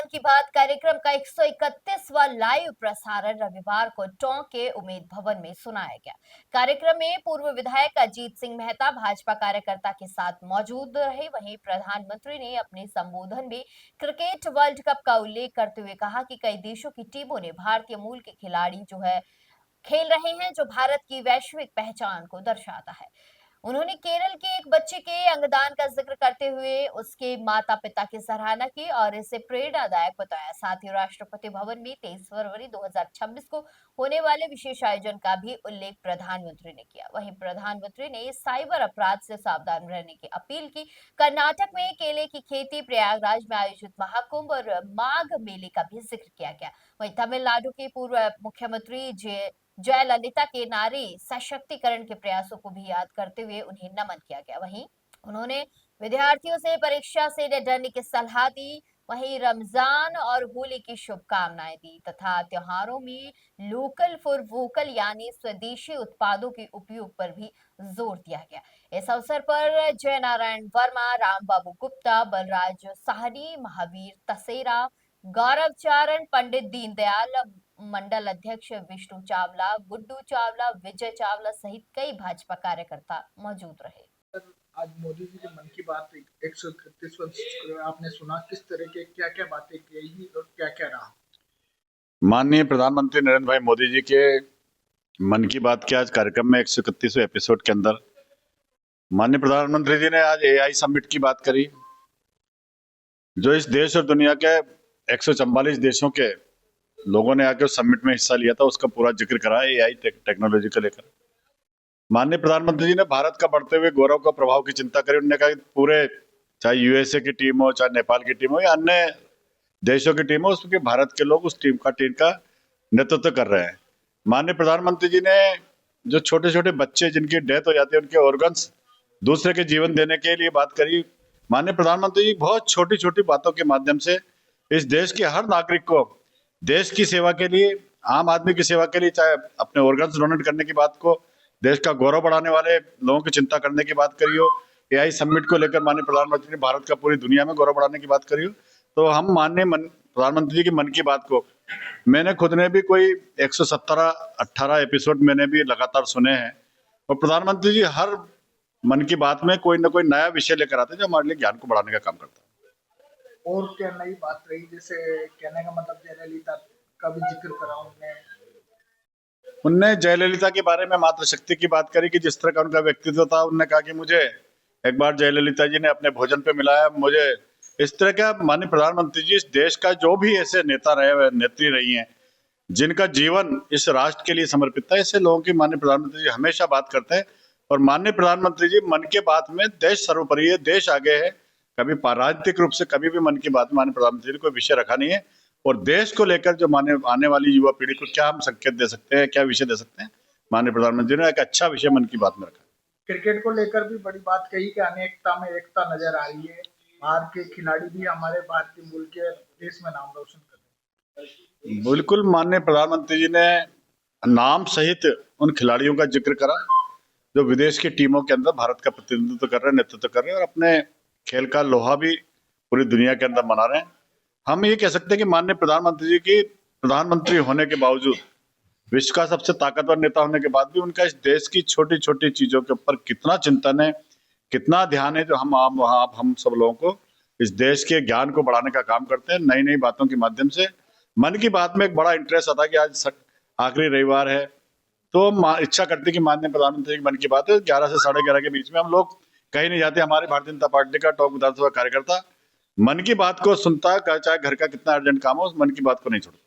मन की बात कार्यक्रम का 131वां लाइव प्रसारण रविवार को टोंक के उम्मेद भवन में सुनाया गया। कार्यक्रम में पूर्व विधायक अजीत सिंह मेहता भाजपा कार्यकर्ता के साथ मौजूद रहे। वहीं प्रधानमंत्री ने अपने संबोधन में क्रिकेट वर्ल्ड कप का उल्लेख करते हुए कहा कि कई देशों की टीमों ने भारतीय मूल के खिलाड़ी जो है खेल रहे हैं, जो भारत की वैश्विक पहचान को दर्शाता है। उन्होंने केरल के एक बच्चे के अंगदान का जिक्र करते हुए उसके माता पिता की सराहना की और इसे प्रेरणादायक बताया। साथ ही राष्ट्रपति भवन में 23 फरवरी 2026 को होने वाले विशेष आयोजन का भी उल्लेख प्रधानमंत्री ने किया। वहीं प्रधानमंत्री ने साइबर अपराध से सावधान रहने की अपील की। कर्नाटक में केले की खेती, प्रयागराज में आयोजित महाकुंभ और माघ मेले का भी जिक्र किया गया। वहीं तमिलनाडु के पूर्व मुख्यमंत्री जयललिता के नारी सशक्तिकरण के प्रयासों को भी याद करते हुए उन्हें नमन किया गया। वहीं उन्होंने विद्यार्थियों से परीक्षा से न डरने की सलाह दी। वहीं रमजान और होली की शुभकामनाएं दी तथा त्योहारों में लोकल फॉर वोकल यानी स्वदेशी उत्पादों के उपयोग पर भी जोर दिया गया। इस अवसर पर जय नारायण वर्मा, राम बाबू गुप्ता, बलराज साहनी, महावीर तसेरा, गौरव चारण, पंडित दीनदयाल मंडल अध्यक्ष विष्णु चावला, गुड्डू चावला, विजय चावला सहित कई भाजपा कार्यकर्ता मौजूद रहे। आज मोदी जी की मन की बात 131वां आपने सुना, किस तरह के क्या क्या बातें कही और क्या क्या रहा? माननीय प्रधानमंत्री नरेंद्र भाई मोदी जी के मन की बात के आज कार्यक्रम में 131वें एपिसोड के अंदर माननीय प्रधानमंत्री जी ने आज एआई समिट की बात करी, जो इस देश और दुनिया के 144 देशों के लोगों ने आकर समिट में हिस्सा लिया था, उसका पूरा जिक्र करा एआई टेक्नोलॉजी को लेकर। माननीय प्रधानमंत्री जी ने भारत का बढ़ते हुए गौरव का प्रभाव की चिंता करी। उन्होंने कहा कि पूरे चाहे यूएसए की टीम हो, चाहे नेपाल की टीम हो या अन्य देशों की टीम हो, उसके भारत के लोग उस टीम का नेतृत्व कर रहे हैं। माननीय प्रधानमंत्री जी ने जो छोटे छोटे बच्चे जिनकी डेथ हो जाती है, उनके ऑर्गन्स दूसरे के जीवन देने के लिए बात करी। माननीय प्रधानमंत्री जी बहुत छोटी छोटी बातों के माध्यम से इस देश के हर नागरिक को देश की सेवा के लिए, आम आदमी की सेवा के लिए, चाहे अपने ऑर्गन्स डोनेट करने की बात को, देश का गौरव बढ़ाने वाले लोगों की चिंता करने की बात करी हो, एआई समिट को लेकर माननीय प्रधानमंत्री ने भारत का पूरी दुनिया में गौरव बढ़ाने की बात करी हो, तो हम माननीय प्रधानमंत्री जी की मन की बात को मैंने खुद ने भी कोई 117-18 एपिसोड मैंने भी लगातार सुने हैं। और प्रधानमंत्री जी हर मन की बात में कोई ना कोई नया विषय लेकर आते हैं जो हमारे लिए ज्ञान को बढ़ाने का काम करता है। और क्या नई बात रही? जैसे कहने का मतलब जयललिता का भी जिक्र करा उनने जयललिता के बारे में मातृशक्ति की बात करी कि जिस तरह का उनका व्यक्तित्व था। उन्होंने कहा कि मुझे एक बार जयललिता जी ने अपने भोजन पे मिलाया। मुझे इस तरह का माननीय प्रधानमंत्री जी इस देश का जो भी ऐसे नेता रहे, नेत्री रही हैं जिनका जीवन इस राष्ट्र के लिए समर्पित था, ऐसे लोगों की माननीय प्रधानमंत्री जी हमेशा बात करते हैं। और माननीय प्रधानमंत्री जी मन की बात में देश सर्वोपरि है, देश आगे है। कभी राजनीतिक रूप से कभी भी मन की बात में माननीय प्रधानमंत्री जी कोई विषय रखा नहीं है। और देश को लेकर जो आने वाली युवा पीढ़ी को क्या हम संकेत दे सकते हैं, क्या विषय दे सकते हैं, माननीय प्रधानमंत्री ने एक अच्छा विषय मन की बात में रखा। क्रिकेट को लेकर भी बड़ी बात कही कि अनेकता में एकता नजर आ रही है। बाहर के खिलाड़ी भी हमारे भारतीय मूल के देश में नाम रोशन कर रहे हैं। बिल्कुल, माननीय प्रधानमंत्री जी ने नाम सहित उन खिलाड़ियों का जिक्र करा जो विदेश की टीमों के अंदर भारत का प्रतिनिधित्व कर रहे हैं, नेतृत्व कर रहे हैं और अपने खेल का लोहा भी पूरी दुनिया के अंदर मना रहे हैं। हम ये कह सकते हैं कि माननीय प्रधानमंत्री जी की प्रधानमंत्री होने के बावजूद, विश्व का सबसे ताकतवर नेता होने के बाद भी उनका इस देश की छोटी छोटी चीजों के ऊपर कितना चिंतन है, कितना ध्यान है, जो हम सब लोगों को इस देश के ज्ञान को बढ़ाने का काम करते हैं। नई नई बातों के माध्यम से मन की बात में एक बड़ा इंटरेस्ट आता है कि आज आखिरी रविवार है, तो इच्छा करती है कि माननीय प्रधानमंत्री की मन की बात है 11 से 11:30 के बीच में हम लोग कहीं नहीं जाते। हमारे भारतीय जनता पार्टी का टॉप विधानसभा कार्यकर्ता मन की बात को सुनता है, चाहे घर का कितना अर्जेंट काम हो, उस मन की बात को नहीं छोड़ता।